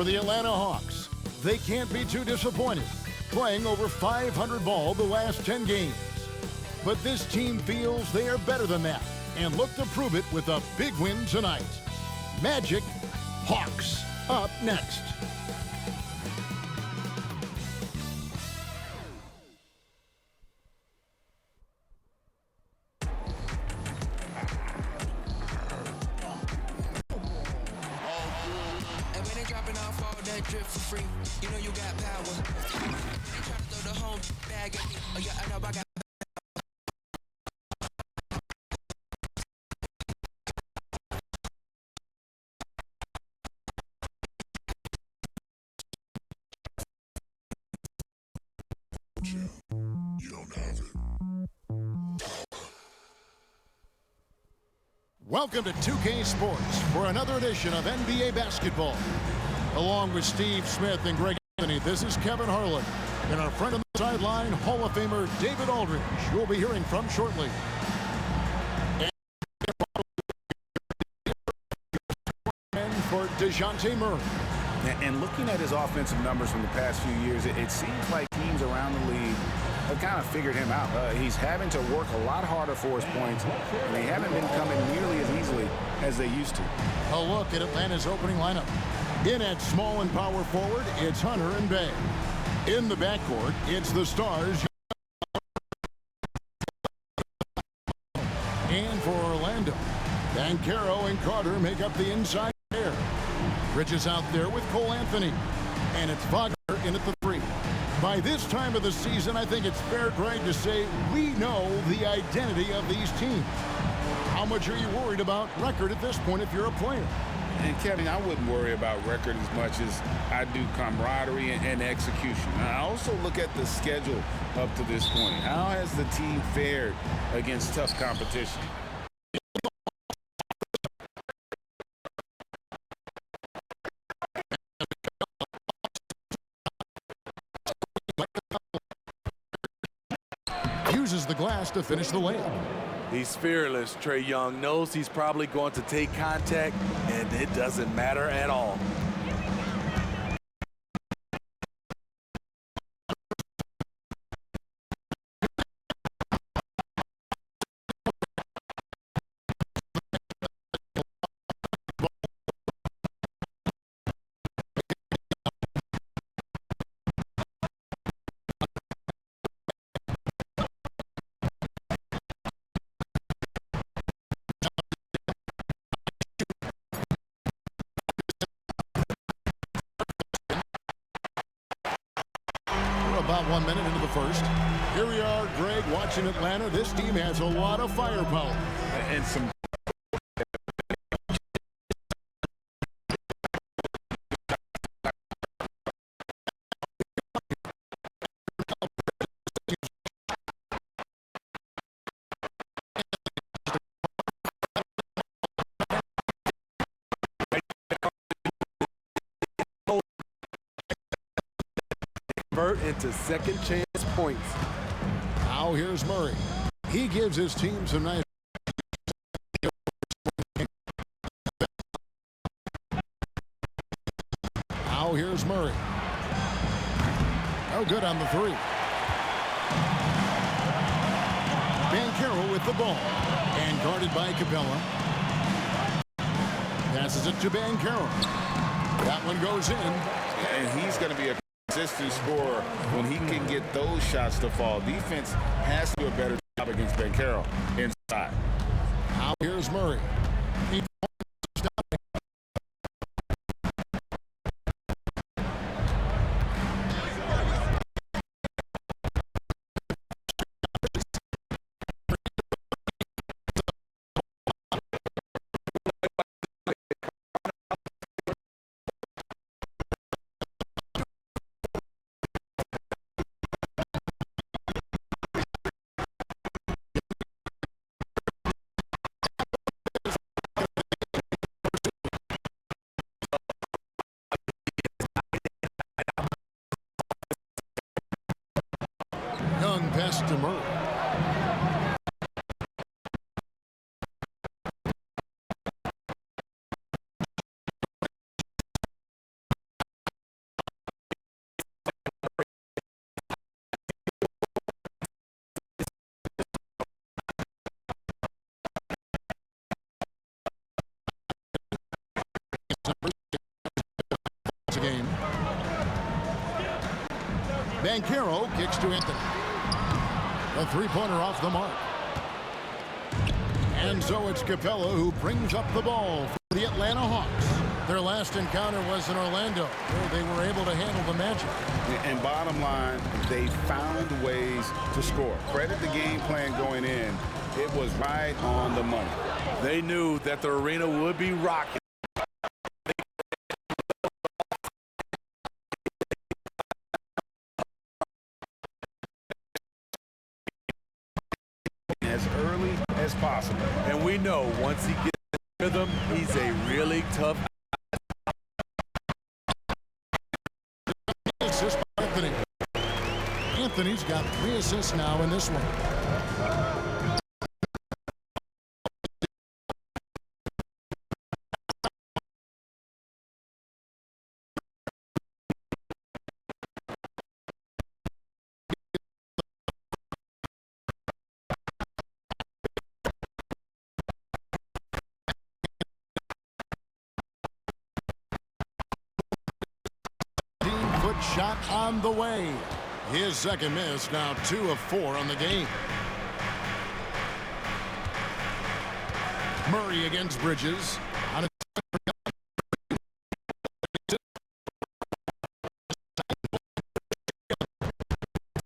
For the Atlanta Hawks, they can't be too disappointed, playing over 500 ball the last 10 games. But this team feels they are better than that and look to prove it with a big win tonight. Magic Hawks up next. Drip for free, you know you got power. Try to throw the whole bag at me. Oh yeah, I know I got. You don't have it. Welcome to 2K Sports for another edition of NBA basketball. Along with Steve Smith and Greg Anthony, this is Kevin Harlan. And our friend on the sideline, Hall of Famer David Aldridge, who we'll be hearing from shortly. And for DeJounte Murray. And looking at his offensive numbers from the past few years, it seems like teams around the league have kind of figured him out. He's having to work a lot harder for his points, and they haven't been coming nearly as easily as they used to. A look at Atlanta's opening lineup. In at small and power forward, it's Hunter and Bay. In the backcourt, it's the Stars. And for Orlando, Banchero and Carter make up the inside pair. Bridges out there with Cole Anthony. And it's Wagner in at the 3. By this time of the season, I think it's fair, Greg, to say we know the identity of these teams. How much are you worried about record at this point if you're a player? And Kevin, I wouldn't worry about record as much as I do camaraderie and execution. I also look at the schedule up to this point. How has the team fared against tough competition? Uses the glass to finish the layup. He's fearless. Trae Young knows he's probably going to take contact, and it doesn't matter at all. About 1 minute into the first. Here we are, Greg, watching Atlanta. This team has a lot of firepower. And some into second chance points. Now here's Murray. He gives his team some nice. Now here's Murray. No good on the 3. Banchero with the ball. And guarded by Capella. Passes it to Banchero. That one goes in. And he's going to be a consistent scorer when he can get those shots to fall. Defense has to do a better job against Banchero inside. Now here's Murray. Young pass to Murray. Banchero kicks to Anthony. A three-pointer off the mark. And so it's Capella who brings up the ball for the Atlanta Hawks. Their last encounter was in Orlando, where they were able to handle the Magic. And bottom line, they found ways to score. Credit the game plan going in. It was right on the money. They knew that the arena would be rocking. As early as possible. And we know once he gets in rhythm, he's a really tough. Assist by Anthony. Anthony's got 3 assists now in this one. Shot on the way. His second miss, now 2 of 4 on the game. Murray against Bridges. On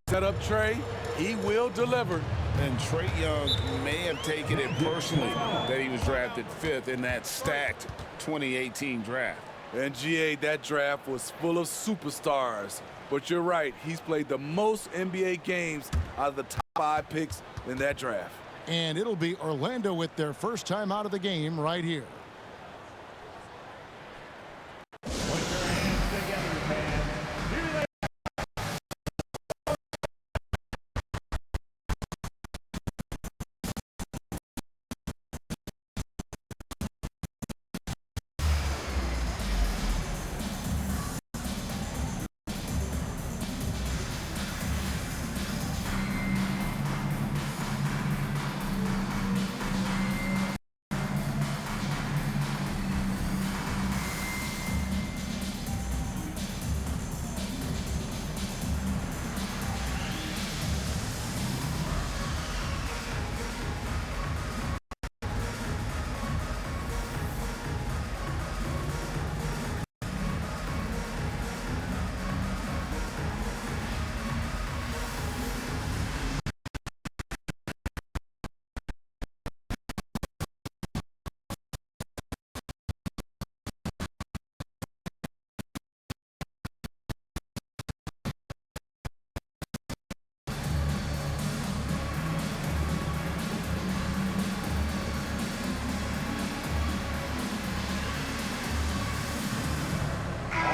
Set up Trey. He will deliver. And Trae Young may have taken it personally that he was drafted 5th in that stacked 2018 draft. And GA, that draft was full of superstars. But you're right, he's played the most NBA games out of the top 5 picks in that draft. And it'll be Orlando with their first time out of the game right here.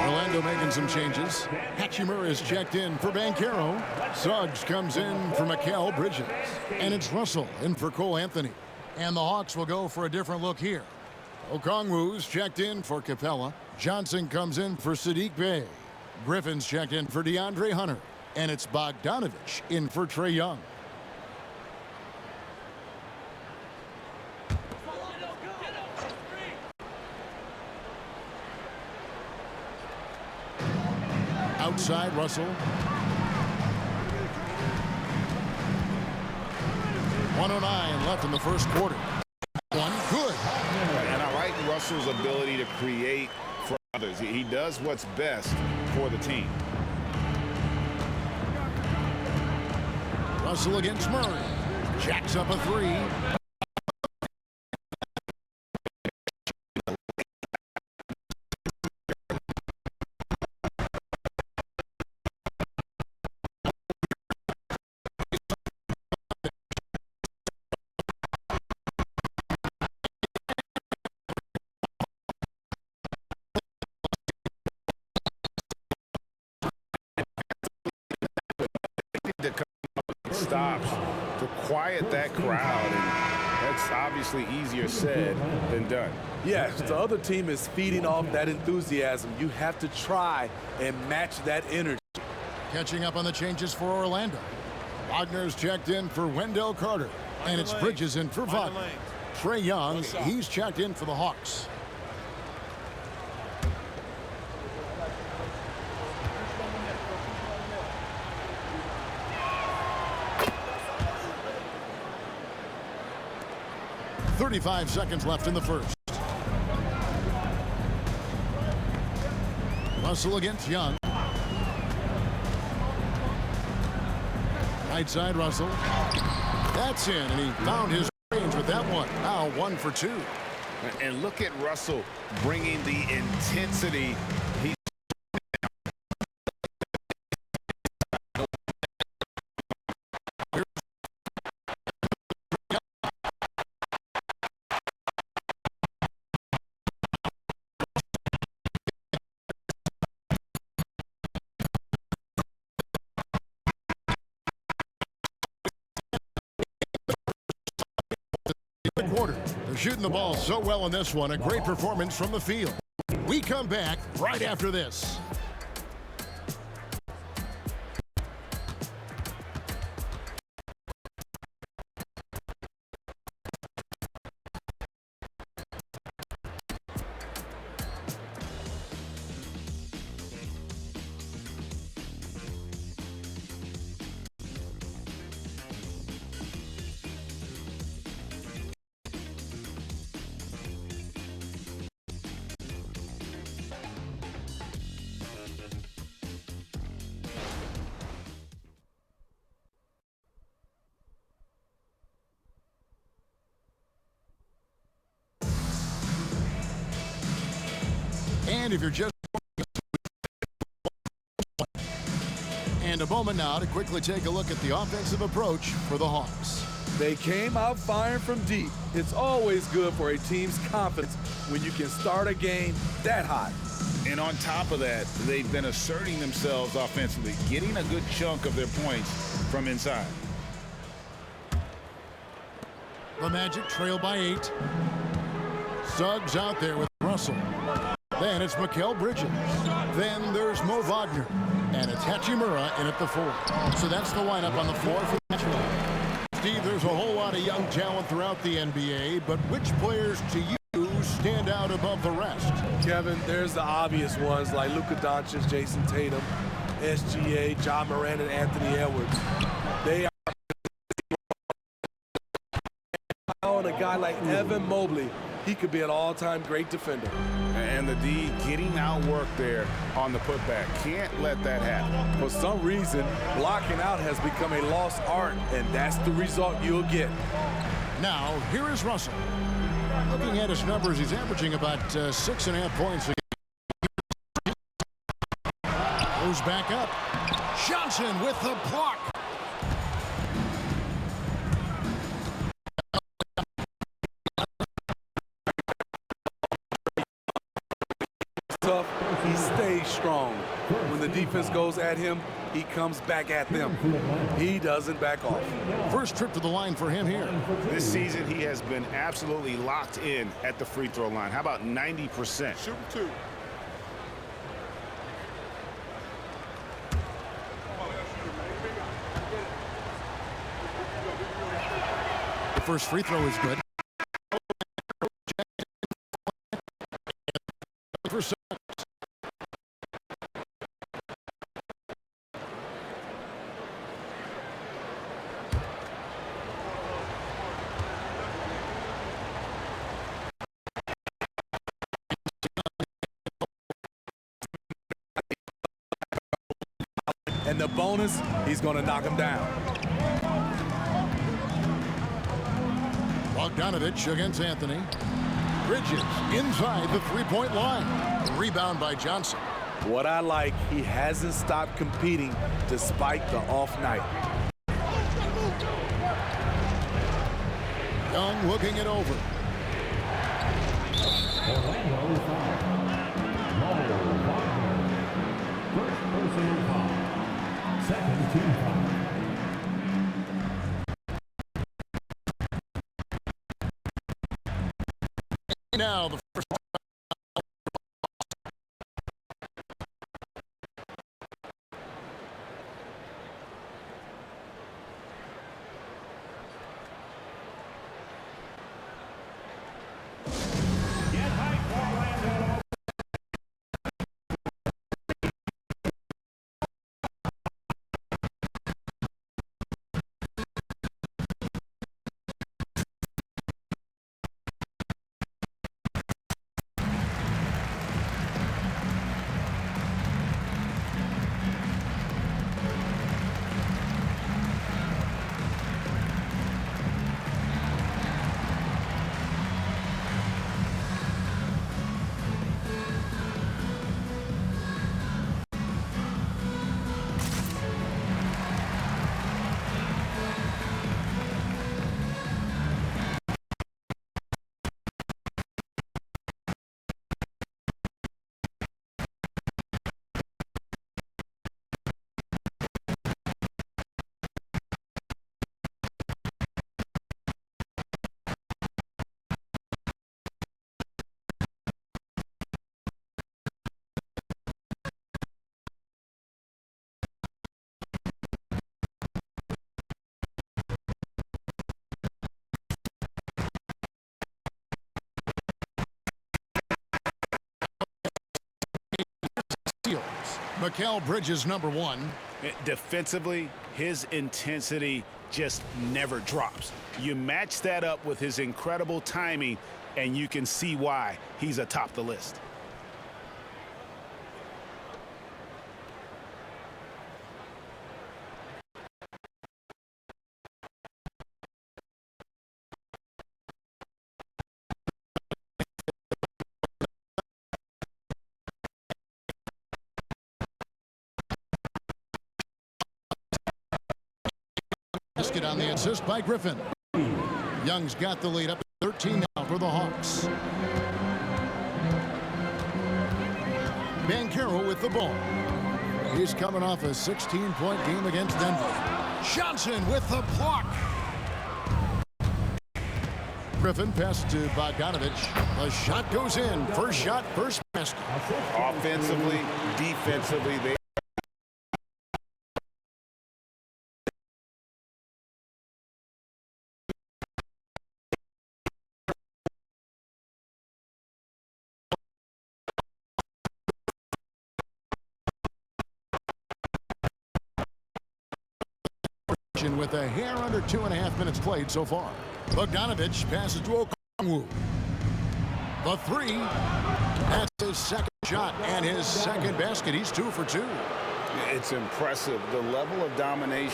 Orlando making some changes. Hachimura is checked in for Banchero. Suggs comes in for Mikal Bridges. And it's Russell in for Cole Anthony. And the Hawks will go for a different look here. Okongwu's checked in for Capella. Johnson comes in for Saddiq Bey. Griffin's checked in for DeAndre Hunter. And it's Bogdanovich in for Trae Young. Outside Russell. 1:09 left in the first quarter. One good. And I like Russell's ability to create for others. He does what's best for the team. Russell against Murray. Jacks up a 3. Stops to quiet that crowd, and that's obviously easier said than done. Yes, the other team is feeding off that enthusiasm. You have to try and match that energy. Catching up on the changes for Orlando. Wagner's checked in for Wendell Carter. And it's Bridges in for Wagner. Trae Young, he's checked in for the Hawks. 35 seconds left in the first. Russell against Young. Right side Russell. That's in, and he found his range with that one. Now 1 for 2. And look at Russell bringing the intensity. He quarter. They're shooting the ball so well in this one. A great performance from the field. We come back right after this. And if you're just and a moment now to quickly take a look at the offensive approach for the Hawks. They came out firing from deep. It's always good for a team's confidence when you can start a game that hot. And on top of that, they've been asserting themselves offensively, getting a good chunk of their points from inside. The Magic trail by 8. Suggs out there with Russell. Then it's Mikal Bridges. Then there's Mo Wagner. And it's Hachimura in at the 4. So that's the lineup on the floor for the Magic. Steve, there's a whole lot of young talent throughout the NBA, but which players to you stand out above the rest? Kevin, there's the obvious ones like Luka Doncic, Jason Tatum, SGA, John Moran, and Anthony Edwards. They are on a guy like Evan Mobley. He could be an all-time great defender. And the D getting outworked there on the putback. Can't let that happen. For some reason, blocking out has become a lost art, and that's the result you'll get. Now, here is Russell. Looking at his numbers, he's averaging about 6.5 points a game. Goes back up. Johnson with the block. Tough, he stays strong. When the defense goes at him, he comes back at them. He doesn't back off. First trip to the line for him here. This season, he has been absolutely locked in at the free throw line. How about 90%? Shoot 2. The first free throw is good. And the bonus, he's going to knock him down. Bogdanovich against Anthony. Bridges inside the three-point line. Rebound by Johnson. What I like, he hasn't stopped competing despite the off night. Young looking it over. Orlando foul. Mo Wagner. First personal foul. Second team foul. Now the first. Mikal Bridges, number 1. Defensively, his intensity just never drops. You match that up with his incredible timing, and you can see why he's atop the list. Basket on the assist by Griffin. Young's got the lead up to 13 now for the Hawks. Banchero with the ball. He's coming off a 16-point game against Denver. Johnson with the block. Griffin passes to Bogdanovich. The shot goes in. First shot, first basket. Offensively, defensively, they with a hair under 2.5 minutes played so far. Bogdanovich passes to Okongwu. The 3. That's his second shot and his second basket. He's 2 for 2. It's impressive, the level of domination.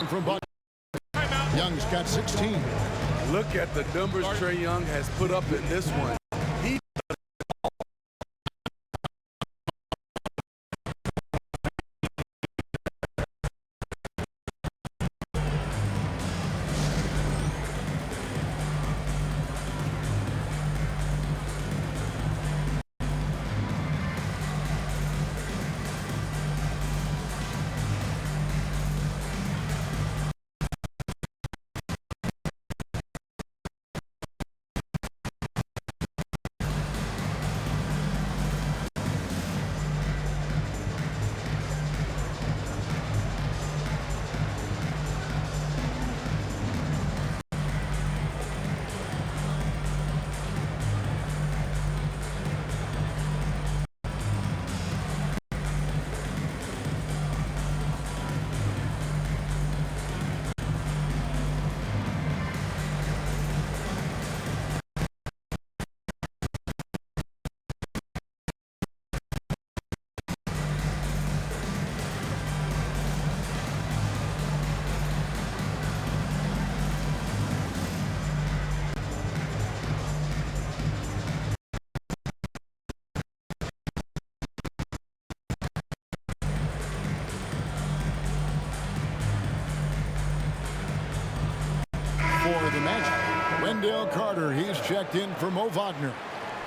From Bud. Young's got 16. Look at the numbers Trae Young has put up in this one. He for the Magic. Wendell Carter, he's checked in for Mo Wagner.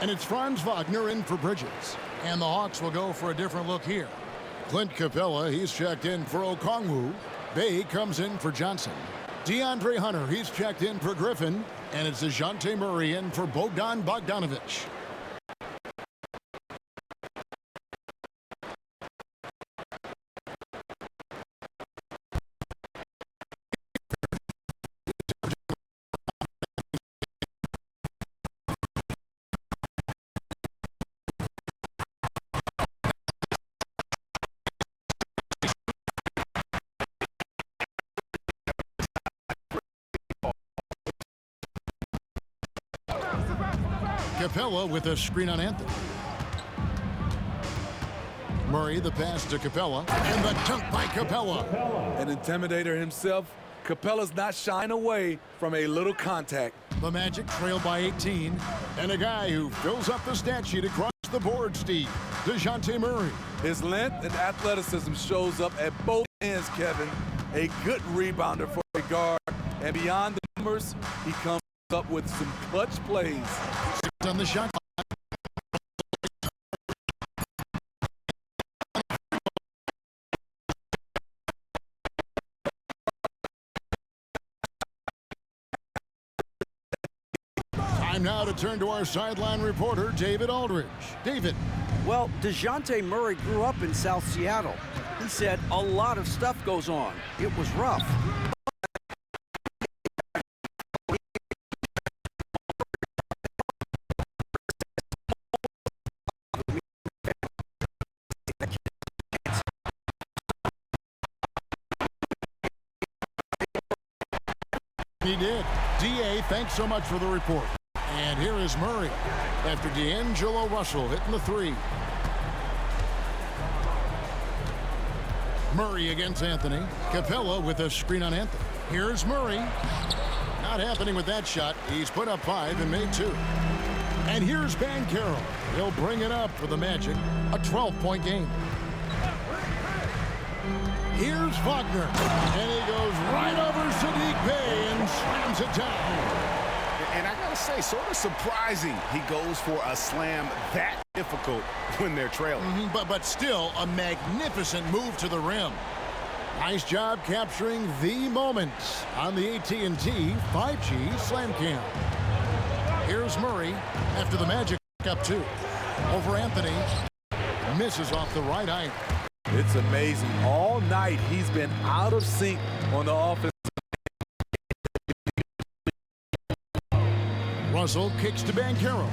And it's Franz Wagner in for Bridges. And the Hawks will go for a different look here. Clint Capella, he's checked in for Okongwu. Bay comes in for Johnson. DeAndre Hunter, he's checked in for Griffin. And it's DeJounte Murray in for Bogdan Bogdanovich. Capella with a screen on Anthony. Murray, the pass to Capella, and the dunk by Capella. an intimidator himself. Capella's not shying away from a little contact. The Magic trail by 18, and a guy who fills up the stat sheet across the board, Steve, DeJounte Murray. His length and athleticism shows up at both ends, Kevin. A good rebounder for a guard, and beyond the numbers, he comes up with some clutch plays. On the shot Time now to turn to our sideline reporter, David Aldridge. David. Well, DeJounte Murray grew up in South Seattle. He said a lot of stuff goes on. It was rough. He did. D.A., thanks so much for the report. And here is Murray after D'Angelo Russell hitting the three. Murray against Anthony. Capella with a screen on Anthony. Here's Murray. Not happening with that shot. He's put up 5 and made 2. And here's Banchero. He'll bring it up for the Magic. A 12-point game. Here's Wagner. And he goes right over Saddiq Bey and slams it down. And I got to say, sort of surprising he goes for a slam that difficult when they're trailing. But still a magnificent move to the rim. Nice job capturing the moment on the AT&T 5G Slam Cam. Here's Murray after the Magic up 2. Over Anthony. Misses off the right eye. It's amazing. All night he's been out of sync on the offense. Russell kicks to Banchero.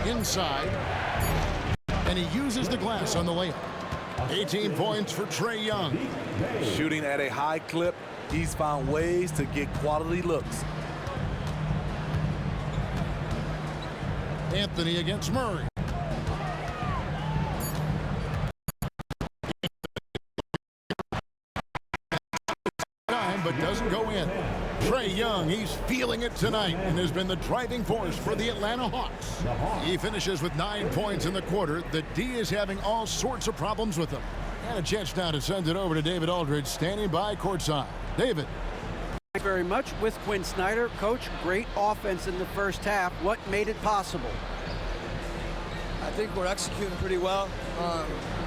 Inside, and he uses the glass on the layup. 18 points for Trae Young. Shooting at a high clip, he's found ways to get quality looks. Anthony against Murray. But doesn't go in. Trae Young, he's feeling it tonight and has been the driving force for the Atlanta Hawks. He finishes with 9 points in the quarter. The D is having all sorts of problems with him. And a chance now to send it over to David Aldridge, standing by courtside. David. Thank you very much. With Quinn Snyder, coach, great offense in the first half. What made it possible? I think we're executing pretty well.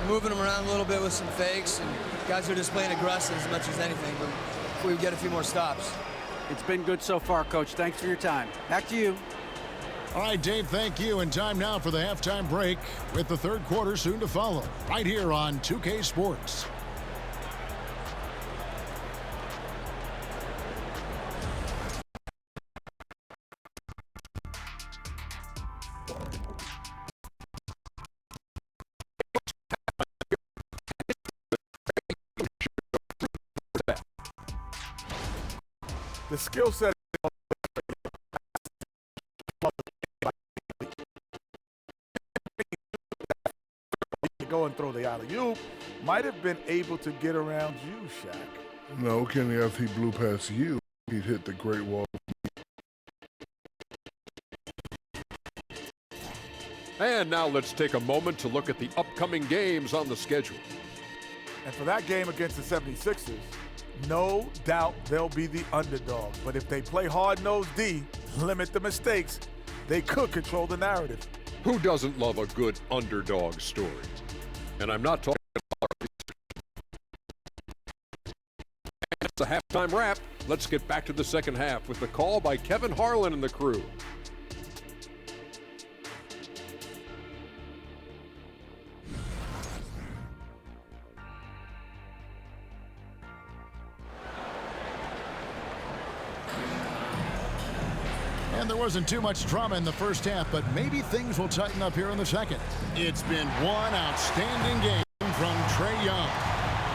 Moving them around a little bit with some fakes, and guys are just playing aggressive as much as anything. But if we get a few more stops. It's been good so far, Coach. Thanks for your time. Back to you. All right, Dave, thank you. And time now for the halftime break with the third quarter soon to follow. Right here on 2K Sports. The skill set go and throw the alley-oop, might have been able to get around you, Shaq. No, Kenny, if he blew past you, he'd hit the Great Wall. And now let's take a moment to look at the upcoming games on the schedule. And for that game against the 76ers, no doubt they'll be the underdog. But if they play hard-nosed D, limit the mistakes, they could control the narrative. Who doesn't love a good underdog story? And I'm not talking about it's a halftime wrap. Let's get back to the second half with the call by Kevin Harlan and the crew. And there wasn't too much drama in the first half, but maybe things will tighten up here in the second. It's been one outstanding game from Trae Young.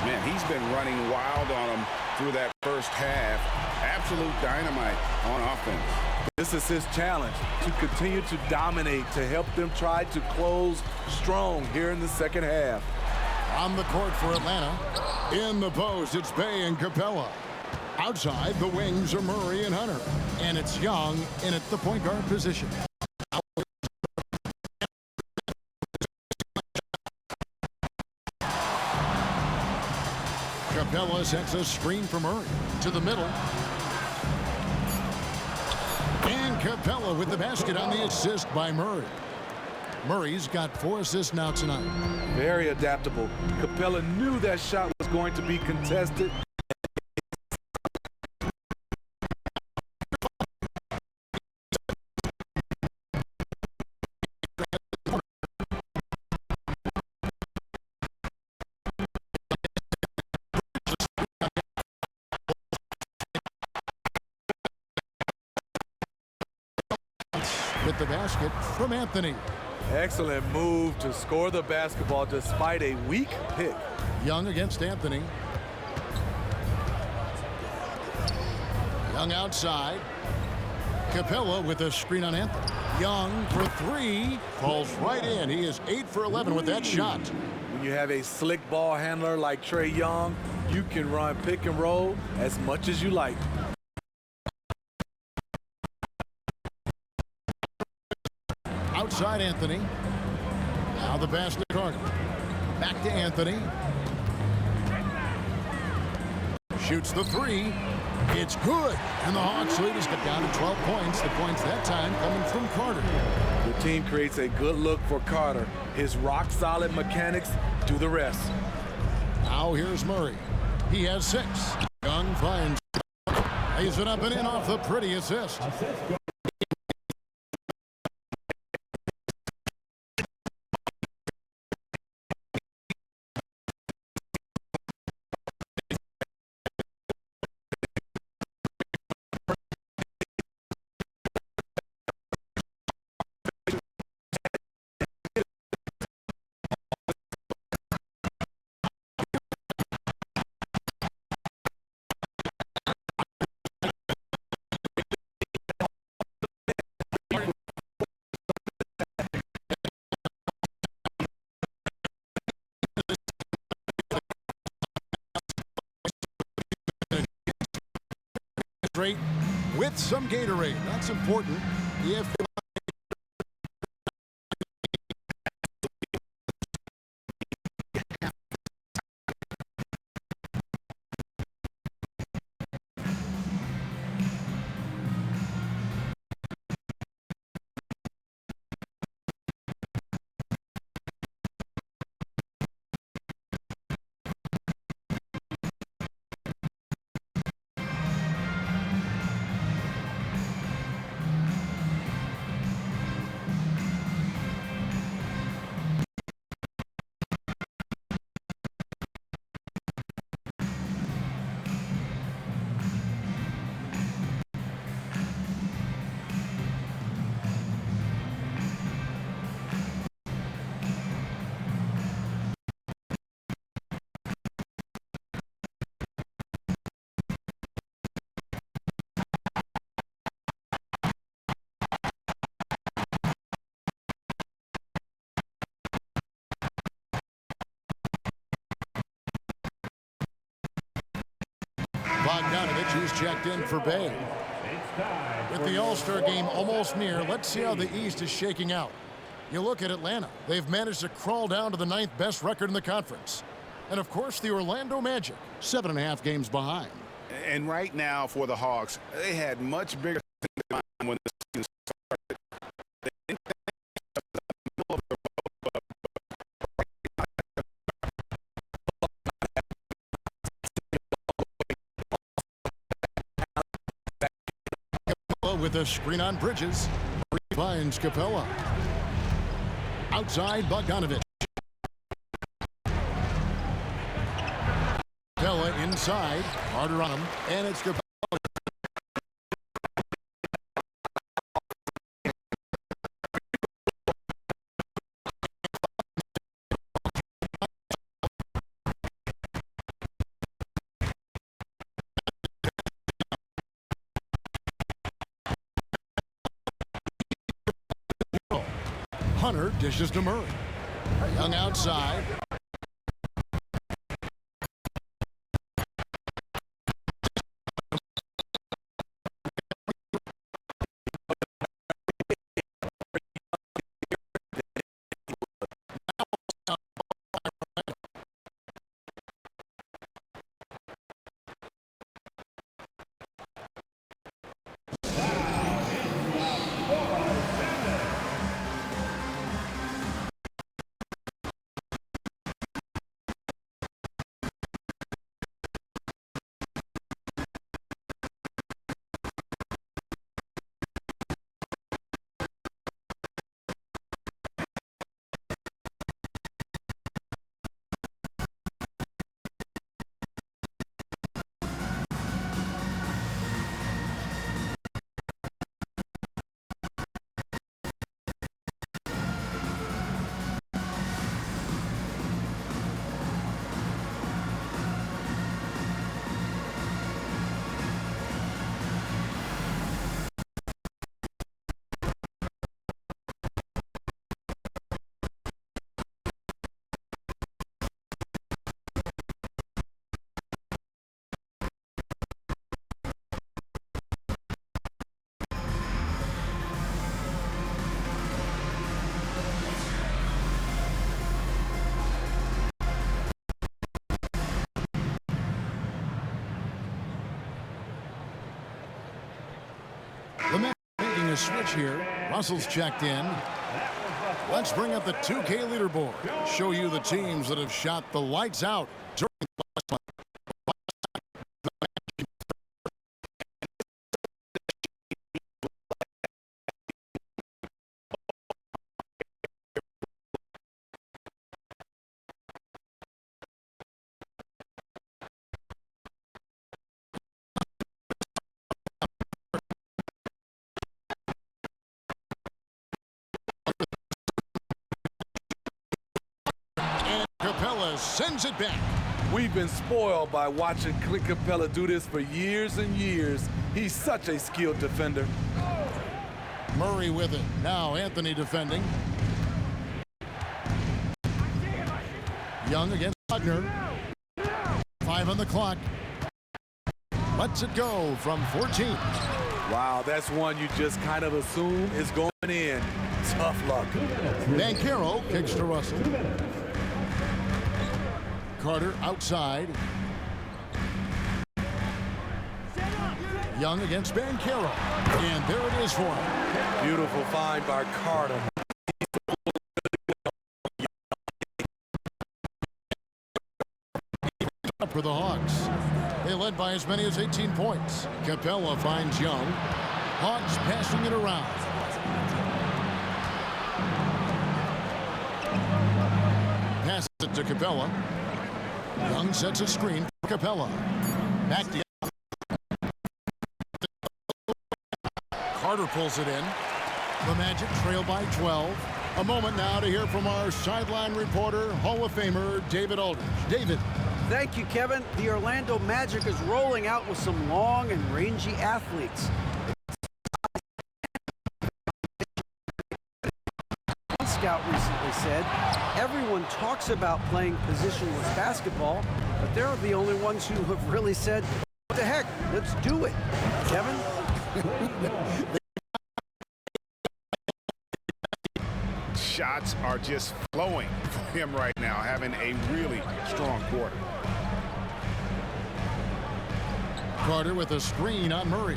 Man, he's been running wild on him through that first half. Absolute dynamite on offense. This is his challenge, to continue to dominate, to help them try to close strong here in the second half. On the court for Atlanta. In the post, it's Bey and Capella. Outside, the wings are Murray and Hunter. And it's Young in at the point guard position. Capella sets a screen for Murray to the middle. And Capella with the basket on the assist by Murray. Murray's got 4 assists now tonight. Very adaptable. Capella knew that shot was going to be contested. With the basket from Anthony. Excellent move to score the basketball despite a weak pick. Young against Anthony. Young outside. Capella with a screen on Anthony. Young for 3. Falls right in. He is 8 for 11 with that shot. When you have a slick ball handler like Trae Young, you can run pick and roll as much as you like. Outside Anthony. Now the pass to Carter. Back to Anthony. Shoots the 3. It's good. And the Hawks lead has got down to 12 points. The points that time coming from Carter. The team creates a good look for Carter. His rock-solid mechanics do the rest. Now here's Murray. He has 6. Young finds. Lays it up and in off the pretty assist. With some Gatorade. That's important. If Bogdanovich is checked in for Bay. With the All-Star game almost near, let's see how the East is shaking out. You look at Atlanta. They've managed to crawl down to the 9th best record in the conference. And, of course, the Orlando Magic, 7.5 games behind. And right now for the Hawks, they had much bigger things in mind when the season started. They with a screen on Bridges. Finds Capella. Outside Bogdanovich. Capella inside. Harder on him. And it's Capella. Hunter dishes to Murray. Young outside. a switch here. Russell's checked in. Let's bring up the 2K leaderboard. Show you the teams that have shot the lights out during the last month. Capella sends it back. We've been spoiled by watching Clint Capella do this for years and years. He's such a skilled defender. Murray with it. Now Anthony defending. Young against Wagner. 5 on the clock. Lets it go from 14. Wow, that's one you just kind of assume is going in. Tough luck. Banchero kicks to Russell. Carter outside. Young against Banchero. And there it is for him. Beautiful find by Carter. For the Hawks. They led by as many as 18 points. Capella finds Young. Hawks passing it around. Passes it to Capella. Young sets a screen for Capella. Back to Carter pulls it in. The Magic trail by 12. A moment now to hear from our sideline reporter, Hall of Famer David Aldridge. David. Thank you, Kevin. The Orlando Magic is rolling out with some long and rangy athletes. One scout recently said, everyone talks about playing positionless basketball, but they're the only ones who have really said, what the heck, let's do it. Kevin? Shots are just flowing for him right now, having a really strong quarter. Carter with a screen on Murray.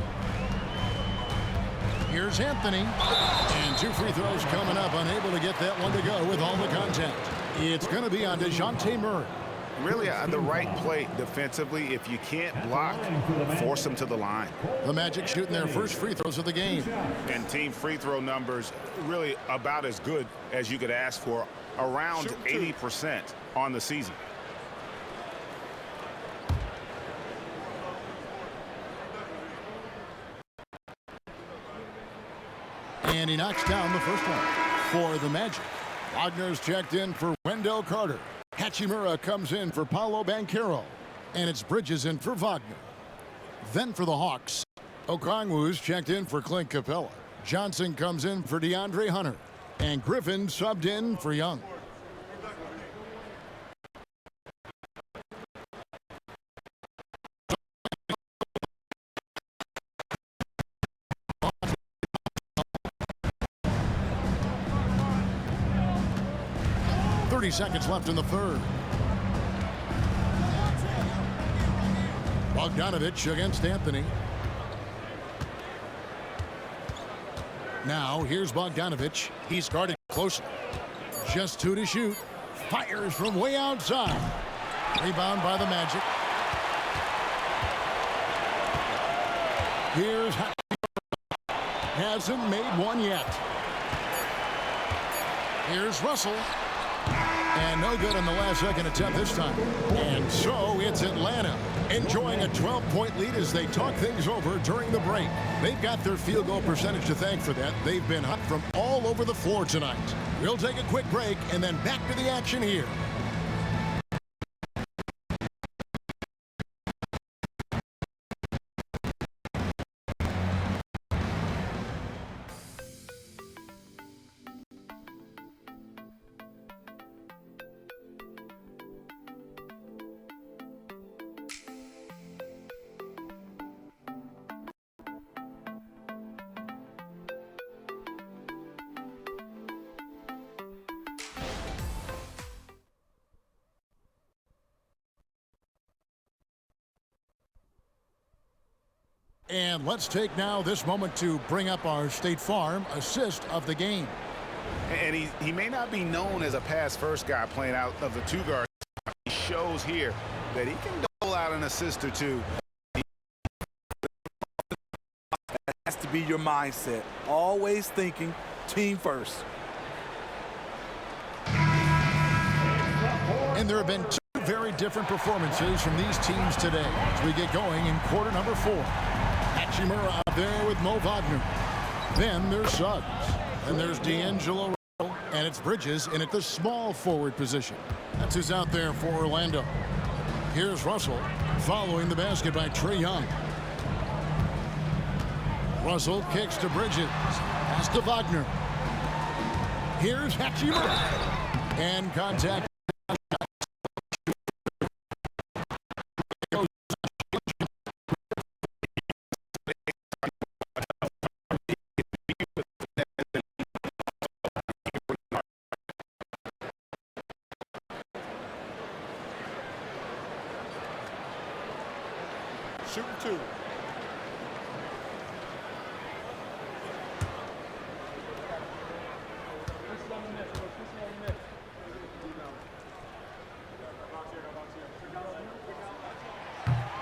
Here's Anthony. And 2 free throws coming up, unable to get that one to go with all the contact. It's going to be on DeJounte Murray. Really the right play defensively. If you can't block, force them to the line. The Magic shooting their first free throws of the game. And team free throw numbers really about as good as you could ask for, around 80% on the season. And he knocks down the first one for the Magic. Wagner's checked in for Wendell Carter. Hachimura comes in for Paolo Banchero. And it's Bridges in for Wagner. Then for the Hawks, Okongwu's checked in for Clint Capella. Johnson comes in for DeAndre Hunter. And Griffin subbed in for Young. Seconds left in the third. Bogdanovich against Anthony. Now here's Bogdanovich. He's guarded closely. Just 2 to shoot. Fires from way outside. Rebound by the Magic. Here's hasn't made one yet. Here's Russell. And no good on the last second attempt this time. And so it's Atlanta enjoying a 12-point lead as they talk things over during the break. They've got their field goal percentage to thank for that. They've been hot from all over the floor tonight. We'll take a quick break and then back to the action here. And let's take now this moment to bring up our State Farm assist of the game. And he may not be known as a pass-first guy playing out of the two guard. He shows here that he can dole out an assist or two. That has to be your mindset. Always thinking team first. And there have been two very different performances from these teams today as we get going in quarter number 4. Hachimura out there with Mo Wagner. Then there's Suggs. And there's D'Angelo Russell. And it's Bridges in at the small forward position. That's who's out there for Orlando. Here's Russell following the basket by Trae Young. Russell kicks to Bridges. Pass to Wagner. Here's Hachimura. And contact. Shooting 2.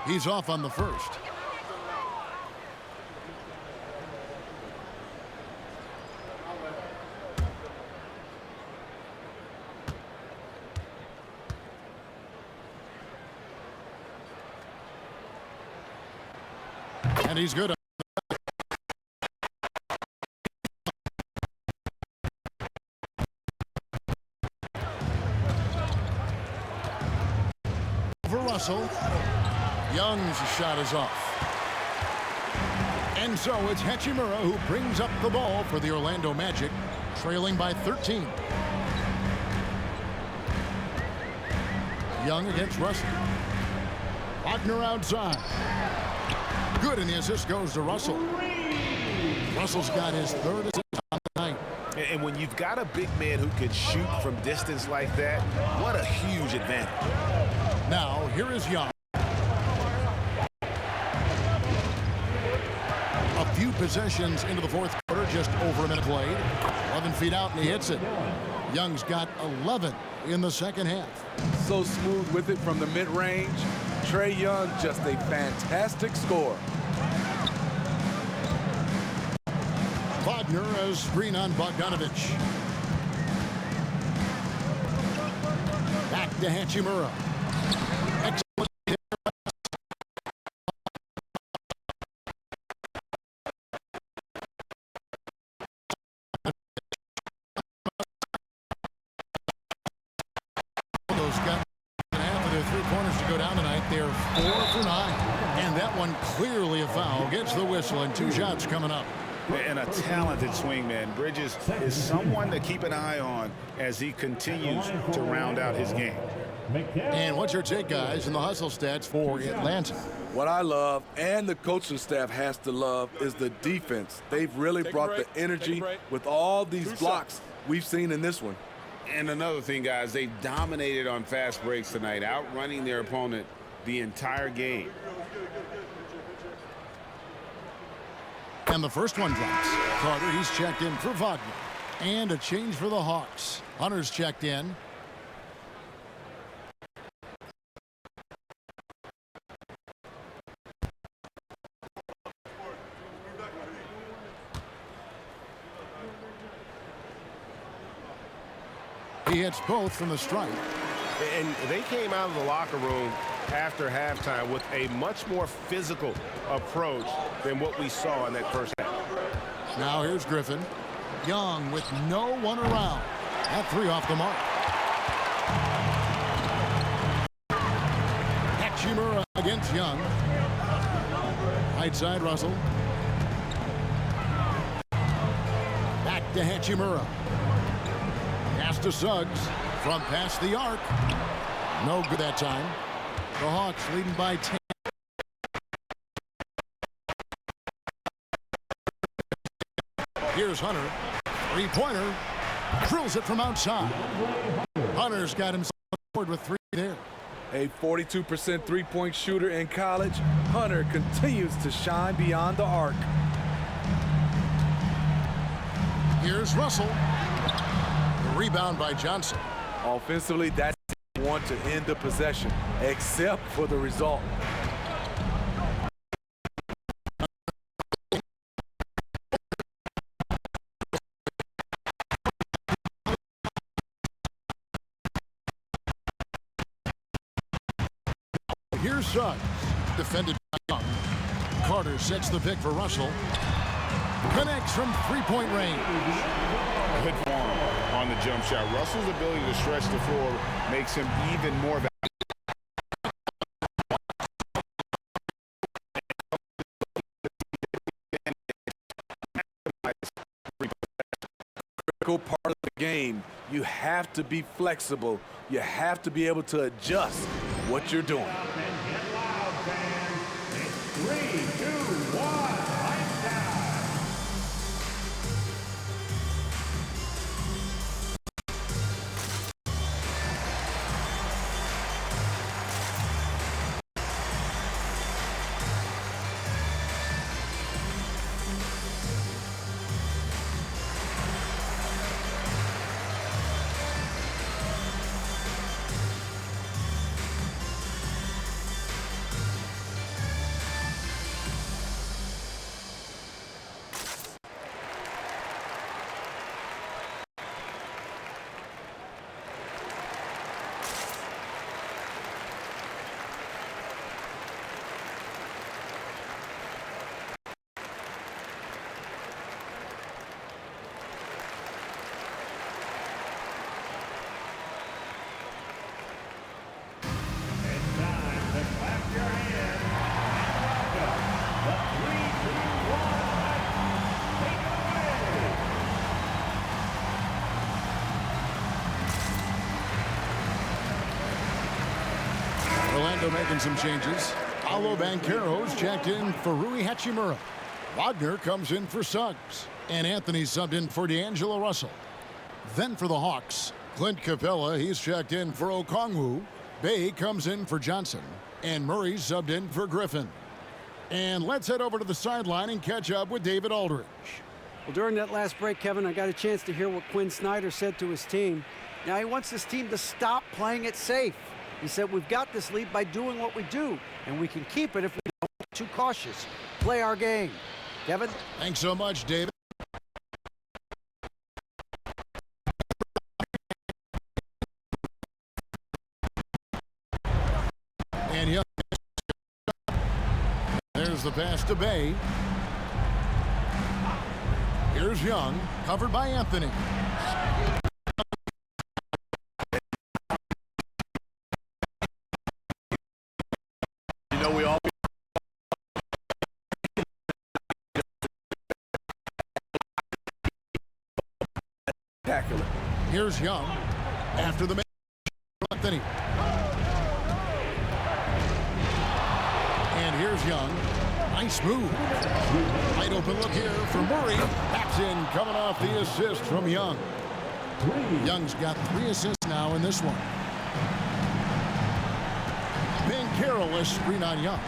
He's off on the first. And he's good. For Russell. Young's shot is off. And so it's Hachimura who brings up the ball for the Orlando Magic, trailing by 13. Young against Russell. Wagner outside. Good, and the assist goes to Russell. Russell's got his third assist on the night. And when you've got a big man who can shoot from distance like that, what a huge advantage. Now, here is Young. A few possessions into the fourth quarter, just over a minute played. 11 feet out, and he hits it. Young's got 11 in the second half. So smooth with it from the mid-range. Trae Young, just a fantastic scorer. Wagner as screen on Bogdanovich. Back to Hachimura. Excellent. Those got half of their 3 corners to go down tonight. They're 4 for 9. And that one clearly a foul. Gets the whistle, and 2 shots coming up. And a talented swing man. Bridges is someone to keep an eye on as he continues to round out his game. And what's your take, guys, in the hustle stats for Atlanta? What I love, and the coaching staff has to love, is the defense. They've really brought the energy with all these blocks we've seen in this one. And another thing, guys, they've dominated on fast breaks tonight, outrunning their opponent the entire game. And the first one drops. Carter, he's checked in for Wagner. And a change for the Hawks. Hunter's checked in. He hits both from the stripe. And they came out of the locker room after halftime with a much more physical approach than what we saw in that first half. Now here's Griffin. Young with no one around. That 3 off the mark. Hachimura against Young. Right side, Russell. Back to Hachimura. Pass to Suggs from past the arc. No good that time. The Hawks leading by 10. Here's Hunter. 3-pointer. Drills it from outside. Hunter's got himself forward with 3 there. A 42% three-point shooter in college, Hunter continues to shine beyond the arc. Here's Russell. The rebound by Johnson. Offensively, that's want to end the possession, except for the result. Here's Suggs, defended by Young. Carter sets the pick for Russell. Connects from three-point range. Good form on the jump shot. Russell's ability to stretch the floor makes him even more valuable. Critical part of the game. You have to be flexible. You have to be able to adjust what you're doing. It's 3, 2, 1, lights out. Orlando making some changes. Paolo Banchero's checked in for Rui Hachimura. Wagner comes in for Suggs. And Anthony subbed in for D'Angelo Russell. Then for the Hawks, Clint Capella, he's checked in for Okongwu. Bay comes in for Johnson. And Murray subbed in for Griffin. And let's head over to the sideline and catch up with David Aldridge. Well, during that last break, Kevin, I got a chance to hear what Quinn Snyder said to his team. Now, he wants his team to stop playing it safe. He said, we've got this lead by doing what we do, and we can keep it if we don't get too cautious. Play our game. Kevin? Thanks so much, David. And Young. There's the pass to Bay. Here's Young, covered by Anthony. You know, we all tackle it. Here's Young after the Anthony. And here's Young. Nice move. Wide open look here for Murray. Backs in, coming off the assist from Young. Young's got 3 assists now in this one. Banchero is screen on Young.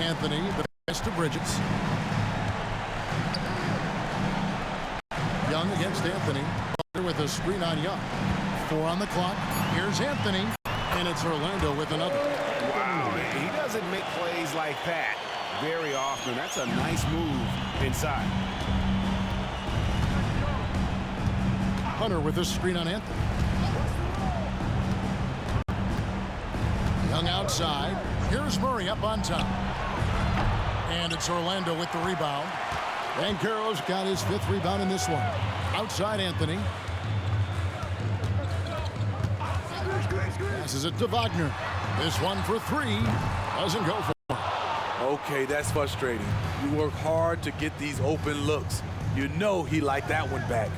Anthony, the pass to Bridges. Young against Anthony. With a screen on Young. 4 on the clock. Here's Anthony. And it's Orlando with another. Wow, he doesn't make plays like that very often. That's a nice move inside. Hunter with a screen on Anthony. Young outside. Here's Murray up on top. And it's Orlando with the rebound. Banchero's got his 5th rebound in this one. Outside Anthony. Passes it to Wagner. This one for 3. Doesn't go for it. Okay, that's frustrating. You work hard to get these open looks. You know he liked that one back.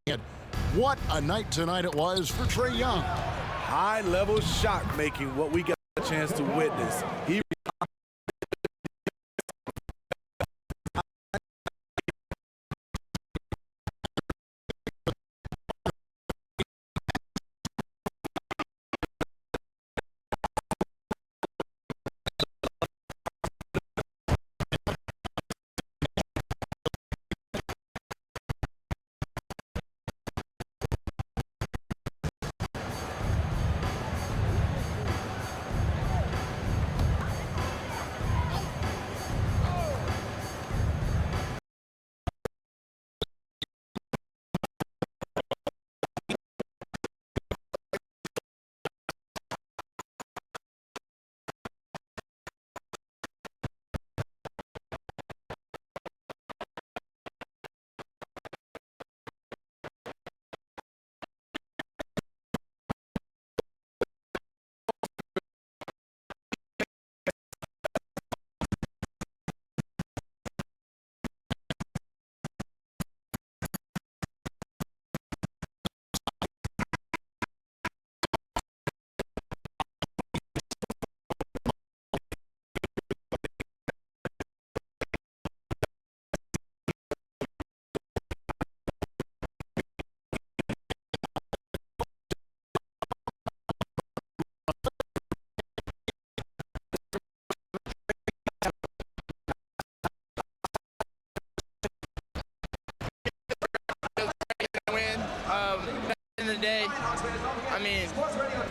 And what a night tonight it was for Trae Young. High-level shot making, what we got a chance to witness. He day, I mean,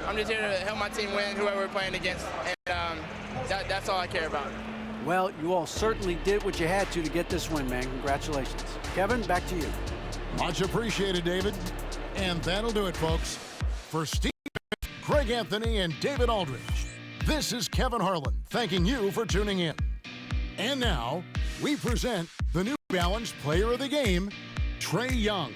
I'm just here to help my team win, whoever we're playing against, and that's all I care about. Well, you all certainly did what you had to get this win, man. Congratulations. Kevin, back to you. Much appreciated, David. And that'll do it, folks. For Steve, Craig Anthony, and David Aldridge, this is Kevin Harlan thanking you for tuning in. And now, we present the New Balance Player of the Game, Trae Young.